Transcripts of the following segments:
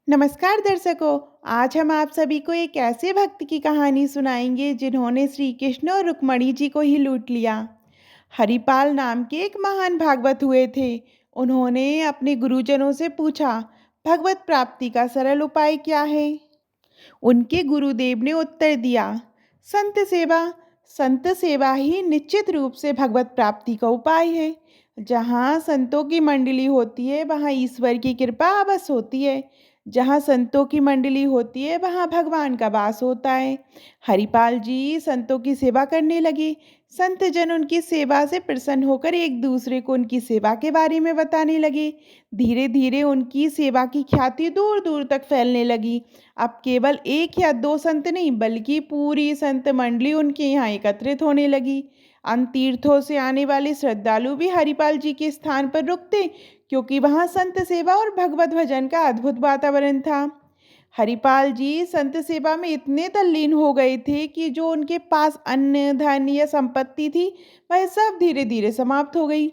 नमस्कार दर्शकों। आज हम आप सभी को एक ऐसे भक्त की कहानी सुनाएंगे जिन्होंने श्री कृष्ण और रुक्मणी जी को ही लूट लिया। हरिपाल नाम के एक महान भागवत हुए थे। उन्होंने अपने गुरुजनों से पूछा, भगवत प्राप्ति का सरल उपाय क्या है। उनके गुरुदेव ने उत्तर दिया, संत सेवा। संत सेवा ही निश्चित रूप से भगवत प्राप्ति का उपाय है। जहाँ संतों की मंडली होती है वहाँ ईश्वर की कृपा अवश्य होती है। जहाँ संतों की मंडली होती है वहाँ भगवान का वास होता है। हरिपाल जी संतों की सेवा करने लगे। संत जन उनकी सेवा से प्रसन्न होकर एक दूसरे को उनकी सेवा के बारे में बताने लगे। धीरे धीरे उनकी सेवा की ख्याति दूर दूर तक फैलने लगी। अब केवल एक या दो संत नहीं बल्कि पूरी संत मंडली उनके यहाँ एकत्रित होने लगी। अन्य तीर्थों से आने वाले श्रद्धालु भी हरिपाल जी के स्थान पर रुकते, क्योंकि वहाँ संत सेवा और भगवत भजन का अद्भुत वातावरण था। हरिपाल जी संत सेवा में इतने तल्लीन हो गए थे कि जो उनके पास अन्न धन या संपत्ति थी वह सब धीरे धीरे समाप्त हो गई।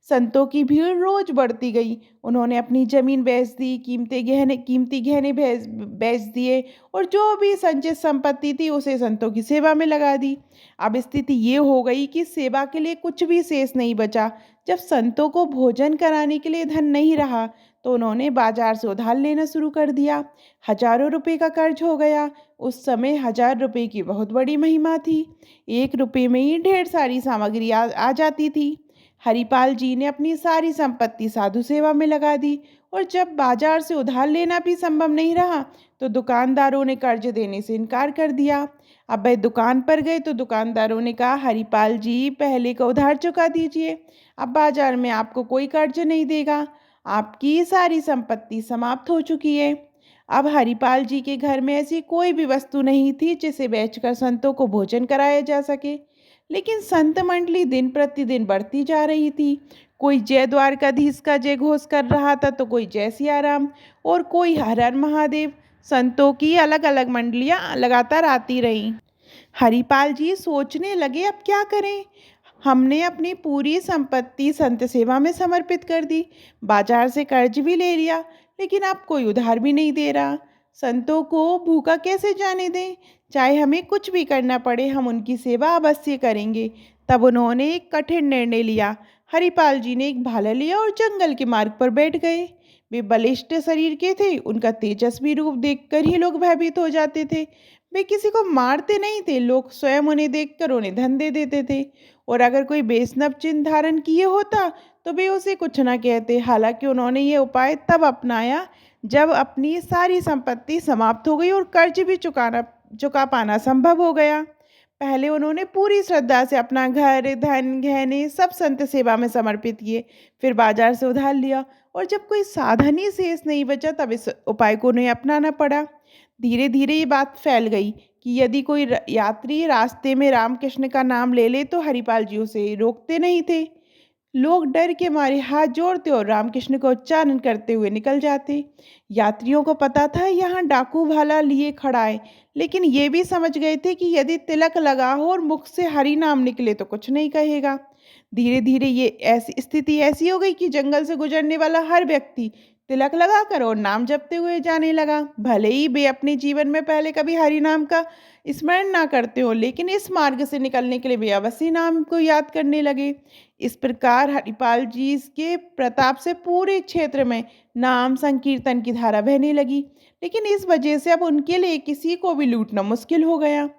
संतों की भीड़ रोज बढ़ती गई। उन्होंने अपनी जमीन बेच दी, कीमती गहने बेच दिए और जो भी संचित संपत्ति थी उसे संतों की सेवा में लगा दी। अब स्थिति ये हो गई कि सेवा के लिए कुछ भी शेष नहीं बचा। जब संतों को भोजन कराने के लिए धन नहीं रहा तो उन्होंने बाजार से उधार लेना शुरू कर दिया। हजारों रुपए का कर्ज हो गया। उस समय 1000 रुपए की बहुत बड़ी महिमा थी। 1 रुपए में ही ढेर सारी सामग्री आ जाती थी। हरिपाल जी ने अपनी सारी संपत्ति साधु सेवा में लगा दी और जब बाजार से उधार लेना भी संभव नहीं रहा तो दुकानदारों ने कर्ज देने से इनकार कर दिया। अब वह दुकान पर गए तो दुकानदारों ने कहा, हरिपाल जी पहले का उधार चुका दीजिए, अब बाजार में आपको कोई कर्ज नहीं देगा। आपकी सारी संपत्ति समाप्त हो चुकी है। अब हरिपाल जी के घर में ऐसी कोई भी वस्तु नहीं थी जिसे बेचकर संतों को भोजन कराया जा सके। लेकिन संत मंडली दिन प्रतिदिन बढ़ती जा रही थी। कोई जय द्वारकाधीश का जय घोष कर रहा था तो कोई जय सियाराम और कोई हर हर महादेव। संतों की अलग अलग मंडलियां लगातार आती रहीं। हरिपाल जी सोचने लगे, अब क्या करें। हमने अपनी पूरी संपत्ति संत सेवा में समर्पित कर दी, बाजार से कर्ज भी ले लिया, लेकिन अब कोई उधार भी नहीं दे रहा। संतों को भूखा कैसे जाने दें। चाहे हमें कुछ भी करना पड़े हम उनकी सेवा अवश्य करेंगे। तब उन्होंने एक कठिन निर्णय लिया। हरिपाल जी ने एक भाला लिया और जंगल के मार्ग पर बैठ गए। वे बलिष्ठ शरीर के थे, उनका तेजस्वी रूप देखकर ही लोग भयभीत हो जाते थे। वे किसी को मारते नहीं थे, लोग स्वयं उन्हें देखकर उन्हें धन दे देते थे। और अगर कोई वैष्णव चिन्ह धारण किए होता तो वे उसे कुछ न कहते। हालांकि उन्होंने ये उपाय तब अपनाया जब अपनी सारी संपत्ति समाप्त हो गई और कर्ज भी चुका पाना संभव हो गया। पहले उन्होंने पूरी श्रद्धा से अपना घर धन गहने सब संत सेवा में समर्पित किए, फिर बाजार से उधार लिया और जब कोई साधन ही शेष नहीं बचा तब इस उपाय को उन्हें अपनाना पड़ा। धीरे धीरे ये बात फैल गई कि यदि कोई यात्री रास्ते में रामकृष्ण का नाम ले ले तो हरिपाल जी उसे रोकते नहीं थे। लोग डर के मारे हाथ जोड़ते और रामकृष्ण का उच्चारण करते हुए निकल जाते। यात्रियों को पता था यहाँ डाकू भाला लिए खड़ा है, लेकिन ये भी समझ गए थे कि यदि तिलक लगा हो और मुख से हरि नाम निकले तो कुछ नहीं कहेगा। धीरे धीरे ये ऐसी स्थिति ऐसी हो गई कि जंगल से गुजरने वाला हर व्यक्ति तिलक लगाकर और नाम जपते हुए जाने लगा। भले ही वे अपने जीवन में पहले कभी हरि नाम का स्मरण ना करते हो, लेकिन इस मार्ग से निकलने के लिए वे अवश्य नाम को याद करने लगे। इस प्रकार हरिपाल जी के प्रताप से पूरे क्षेत्र में नाम संकीर्तन की धारा बहने लगी। लेकिन इस वजह से अब उनके लिए किसी को भी लूटना मुश्किल हो गया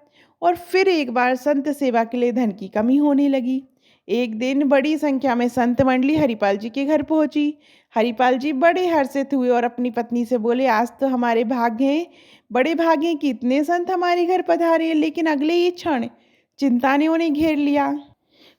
और फिर एक बार संत सेवा के लिए धन की कमी होने लगी। एक दिन बड़ी संख्या में संत मंडली हरिपाल जी के घर पहुंची। हरिपाल जी बड़े हर्षित हुए और अपनी पत्नी से बोले, आज तो हमारे भाग्य हैं, बड़े भाग्य हैं कि इतने संत हमारे घर पधारे। लेकिन अगले ही क्षण चिंता ने उन्हें घेर लिया।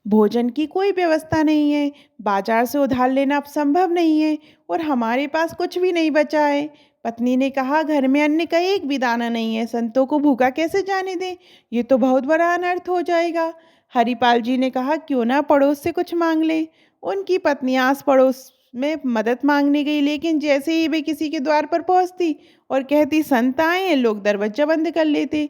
भोजन की कोई व्यवस्था नहीं है, बाजार से उधार लेना अब संभव नहीं है और हमारे पास कुछ भी नहीं बचा है। पत्नी ने कहा, घर में अन्न का एक भी दाना नहीं है, संतों को भूखा कैसे जाने दें, ये तो बहुत बड़ा अनर्थ हो जाएगा। हरिपाल जी ने कहा, क्यों ना पड़ोस से कुछ मांग ले। उनकी पत्नी आस पड़ोस में मदद मांगने गई, लेकिन जैसे ही वे किसी के द्वार पर पहुंचती और कहती संत आए हैं, लोग दरवाजा बंद कर लेते।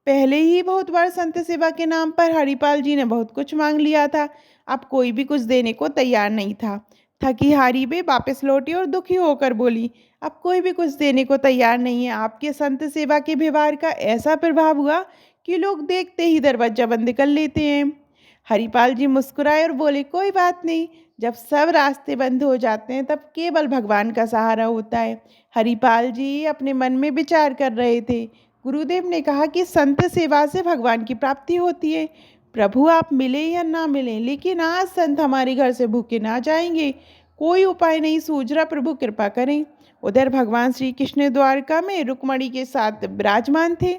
पहले ही बहुत बार संत सेवा के नाम पर हरिपाल जी ने बहुत कुछ मांग लिया था, अब कोई भी कुछ देने को तैयार नहीं था। थकी हारी वे वापस लौटी और दुखी होकर बोली, अब कोई भी कुछ देने को तैयार नहीं है। आपके संत सेवा के व्यवहार का ऐसा प्रभाव हुआ कि लोग देखते ही दरवाजा बंद कर लेते हैं। हरिपाल जी मुस्कुराए और बोले, कोई बात नहीं, जब सब रास्ते बंद हो जाते हैं तब केवल भगवान का सहारा होता है। हरिपाल जी अपने मन में विचार कर रहे थे। गुरुदेव ने कहा कि संत सेवा से भगवान की प्राप्ति होती है। प्रभु आप मिले या ना मिले, लेकिन आज संत हमारे घर से भूखे ना जाएंगे। कोई उपाय नहीं सूझ रहा, प्रभु कृपा करें। उधर भगवान श्री कृष्ण द्वारका में रुक्मणी के साथ विराजमान थे।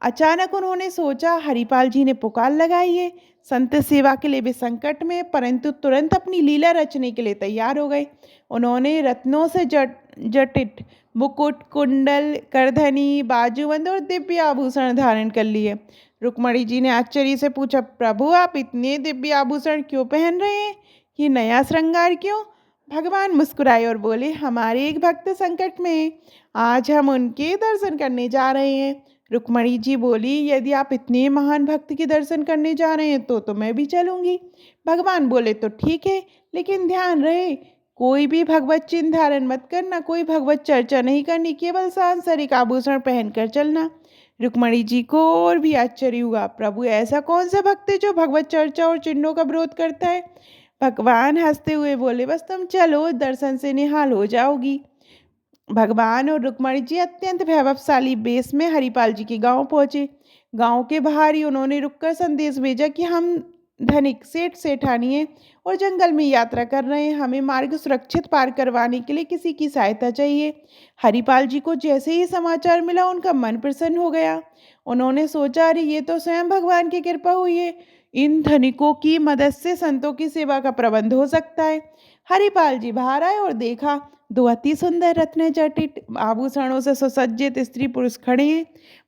अचानक उन्होंने सोचा, हरिपाल जी ने पुकार लगाई है। संत सेवा के लिए वे संकट में, परंतु तुरंत अपनी लीला रचने के लिए तैयार हो गए। उन्होंने रत्नों से जटित मुकुट, कुंडल, करधनी, बाजूबंद और दिव्य आभूषण धारण कर लिए। रुक्मणी जी ने आश्चर्य से पूछा, प्रभु आप इतने दिव्य आभूषण क्यों पहन रहे हैं? ये नया श्रृंगार क्यों? भगवान मुस्कुराए और बोले, हमारे एक भक्त संकट में है, आज हम उनके दर्शन करने जा रहे हैं। रुक्मणी जी बोली, यदि आप इतने महान भक्त के दर्शन करने जा रहे हैं तो मैं भी चलूंगी। भगवान बोले, तो ठीक है, लेकिन ध्यान रहे कोई भी भगवत चिन्ह धारण मत करना, कोई भगवत चर्चा नहीं करनी, केवल सांसारिक आभूषण पहनकर चलना। रुक्मणी जी को और भी आश्चर्य हुआ, प्रभु ऐसा कौन सा भक्त है जो भगवत चर्चा और चिन्हों का विरोध करता है? भगवान हंसते हुए बोले, बस तुम चलो, दर्शन से निहाल हो जाओगी। भगवान और रुक्मणी जी अत्यंत वैभवशाली बेस में हरिपाल जी के गांव पहुंचे। गांव के बाहर ही उन्होंने रुककर संदेश भेजा कि हम धनिक सेठ सेठानी हैं और जंगल में यात्रा कर रहे हैं, हमें मार्ग सुरक्षित पार करवाने के लिए किसी की सहायता चाहिए। हरिपाल जी को जैसे ही समाचार मिला उनका मन प्रसन्न हो गया। उन्होंने सोचा, अरे ये तो स्वयं भगवान की कृपा हुई है, इन धनिकों की मदद से संतों की सेवा का प्रबंध हो सकता है। हरिपाल जी बाहर आए और देखा, दो अति सुंदर रत्न जटित आभूषणों से सुसज्जित स्त्री पुरुष खड़े हैं।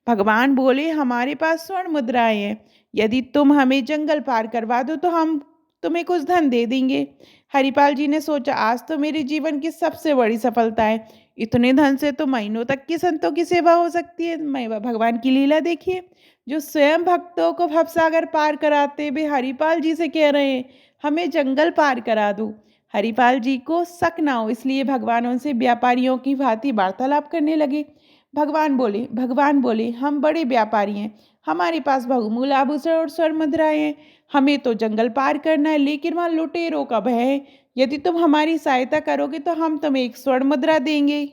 भगवान बोले, हमारे पास स्वर्ण मुद्राएं हैं, यदि तुम हमें जंगल पार करवा दो तो हम तुम्हें कुछ धन दे देंगे। हरिपाल जी ने सोचा, आज तो मेरे जीवन की सबसे बड़ी सफलता है, इतने धन से तो महीनों तक की संतों की सेवा हो सकती है। मैं भगवान की लीला देखिए, जो स्वयं भक्तों को भवसागर पार कराते हुए हरिपाल जी से कह रहे हैं, हमें जंगल पार करा दो। हरिपाल जी को शक ना हो, इसलिए भगवान उनसे व्यापारियों की भांति वार्तालाप करने लगे। भगवान बोले, हम बड़े व्यापारी हैं, हमारे पास बहुमूल्य आभूषण और स्वर्ण मुद्राएं हैं, हमें तो जंगल पार करना है, लेकिन वहाँ लुटेरों का भय है। यदि तुम हमारी सहायता करोगे तो हम तुम्हें एक स्वर्ण मुद्रा देंगे।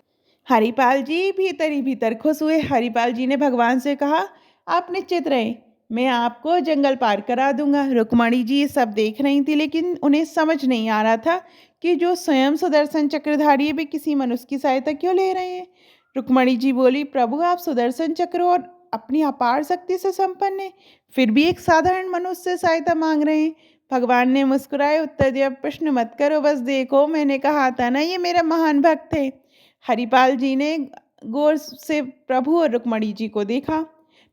हरिपाल जी भीतर ही भीतर खुश हुए। हरिपाल जी ने भगवान से कहा, आप निश्चित रहें, मैं आपको जंगल पार करा दूंगा। रुक्मणी जी ये सब देख रही थी, लेकिन उन्हें समझ नहीं आ रहा था कि जो स्वयं सुदर्शन चक्रधारी है वे किसी मनुष्य की सहायता क्यों ले रहे हैं। रुक्मणी जी बोली, प्रभु आप सुदर्शन चक्र और अपनी अपार शक्ति से संपन्न हैं, फिर भी एक साधारण मनुष्य से सहायता मांग रहे हैं। भगवान ने मुस्कुराए उत्तर दिया, प्रश्न मत करो, बस देखो, मैंने कहा था ना ये मेरा महान भक्त है। हरिपाल जी ने गौर से प्रभु और रुक्मणी जी को देखा।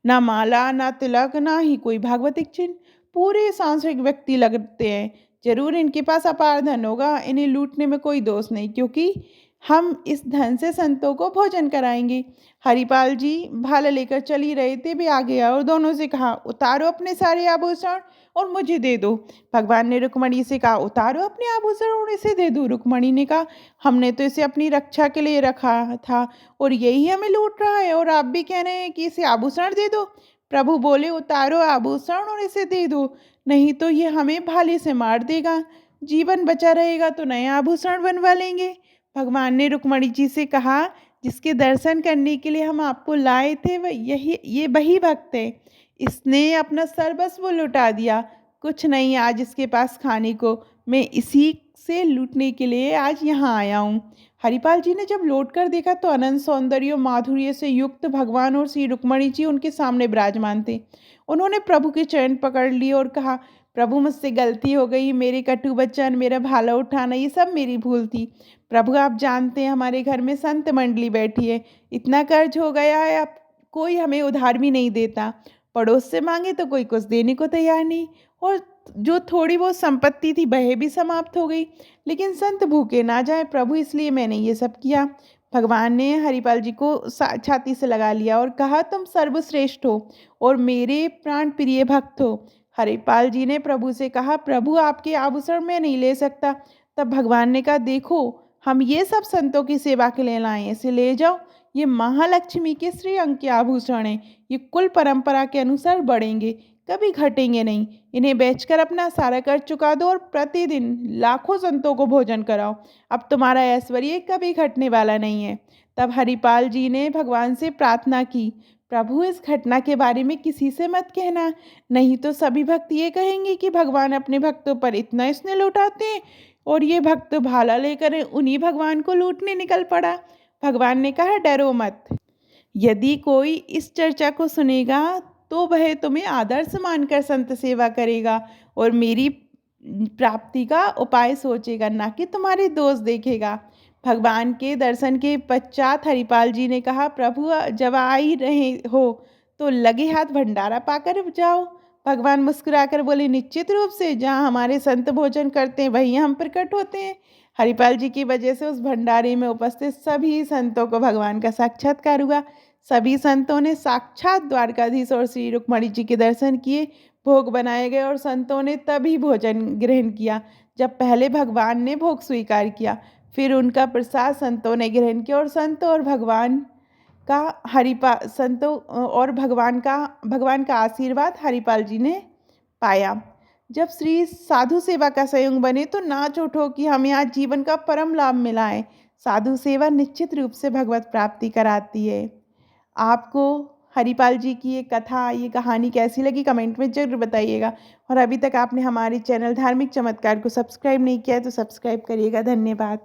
ना माला, ना तिलक, ना ही कोई भागवतिक चिन्ह, पूरे सांसारिक व्यक्ति लगते हैं। जरूर इनके पास अपार धन होगा, इन्हें लूटने में कोई दोष नहीं, क्योंकि हम इस धन से संतों को भोजन कराएंगे। हरिपाल जी भाला लेकर चल ही रहे थे, वे आगे आए और दोनों से कहा, उतारो अपने सारे आभूषण और मुझे दे दो। भगवान ने रुक्मणी से कहा, उतारो अपने आभूषण और इसे दे दो। रुक्मणी ने कहा, हमने तो इसे अपनी रक्षा के लिए रखा था और यही हमें लूट रहा है, और आप भी कह रहे हैं कि इसे आभूषण दे दो। प्रभु बोले, उतारो आभूषण और इसे दे दो, नहीं तो ये हमें भाले से मार देगा। जीवन बचा रहेगा तो नए आभूषण बनवा लेंगे। भगवान ने रुक्मणी जी से कहा, जिसके दर्शन करने के लिए हम आपको लाए थे ये वही भक्त है, इसने अपना सर्वस्व लुटा दिया, कुछ नहीं आज इसके पास खाने को, मैं इसी से लूटने के लिए आज यहाँ आया हूँ। हरिपाल जी ने जब लौट कर देखा तो अनंत सौंदर्य और माधुर्य से युक्त भगवान और श्री रुक्मणी जी उनके सामने विराजमान थे। उन्होंने प्रभु के चरण पकड़ लिए और कहा, प्रभु मुझसे गलती हो गई, मेरे कटु वचन, मेरा भाला उठाना, ये सब मेरी भूल थी। प्रभु आप जानते हैं हमारे घर में संत मंडली बैठी है, इतना कर्ज हो गया है, अब कोई हमें उधार भी नहीं देता, पड़ोस से मांगे तो कोई कुछ देने को तैयार नहीं, और जो थोड़ी बहुत संपत्ति थी वह भी समाप्त हो गई, लेकिन संत भूखे ना जाए प्रभु, इसलिए मैंने ये सब किया। भगवान ने हरिपाल जी को छाती से लगा लिया और कहा, तुम सर्वश्रेष्ठ हो और मेरे प्राण प्रिय भक्त हो। हरिपाल जी ने प्रभु से कहा, प्रभु आपके आभूषण मैं नहीं ले सकता, तब भगवान ने कहा, देखो हम ये सब संतों की सेवा के लिए लाए हैं, इसे ले जाओ। ये महालक्ष्मी के श्रीअंग के आभूषण हैं। ये कुल परंपरा के अनुसार बढ़ेंगे, कभी घटेंगे नहीं। इन्हें बेचकर अपना सारा कर्ज चुका दो और प्रतिदिन लाखों संतों को भोजन कराओ। अब तुम्हारा ऐश्वर्य कभी घटने वाला नहीं है। तब हरिपाल जी ने भगवान से प्रार्थना की, प्रभु इस घटना के बारे में किसी से मत कहना, नहीं तो सभी भक्त ये कहेंगे कि भगवान अपने भक्तों पर इतना स्नेह लुटाते हैं और ये भक्त भाला लेकर उन्हीं भगवान को लूटने निकल पड़ा। भगवान ने कहा, डरो मत। यदि कोई इस चर्चा को सुनेगा तो वह तुम्हें आदर्श मानकर संत सेवा करेगा और मेरी प्राप्ति का उपाय सोचेगा, ना कि तुम्हारे दोष देखेगा। भगवान के दर्शन के पश्चात हरिपाल जी ने कहा, प्रभु जब आ ही रहे हो तो लगे हाथ भंडारा पाकर जाओ। भगवान मुस्कुराकर बोले, निश्चित रूप से, जहाँ हमारे संत भोजन करते हैं वहीं हम प्रकट होते हैं। हरिपाल जी की वजह से उस भंडारे में उपस्थित सभी संतों को भगवान का साक्षात्कार हुआ। सभी संतों ने साक्षात द्वारकाधीश और श्री रुक्मणी जी के दर्शन किए। भोग बनाए गए और संतों ने तभी भोजन ग्रहण किया जब पहले भगवान ने भोग स्वीकार किया, फिर उनका प्रसाद संतों ने ग्रहण किया और संतों और भगवान का संतों और भगवान का आशीर्वाद हरिपाल जी ने पाया। जब श्री साधु सेवा का संयोग बने तो नाच उठो कि हमें आज जीवन का परम लाभ मिला है। साधु सेवा निश्चित रूप से भगवत प्राप्ति कराती है। आपको हरिपाल जी की ये कथा, ये कहानी कैसी लगी कमेंट में ज़रूर बताइएगा। और अभी तक आपने हमारे चैनल धार्मिक चमत्कार को सब्सक्राइब नहीं किया है तो सब्सक्राइब करिएगा। धन्यवाद।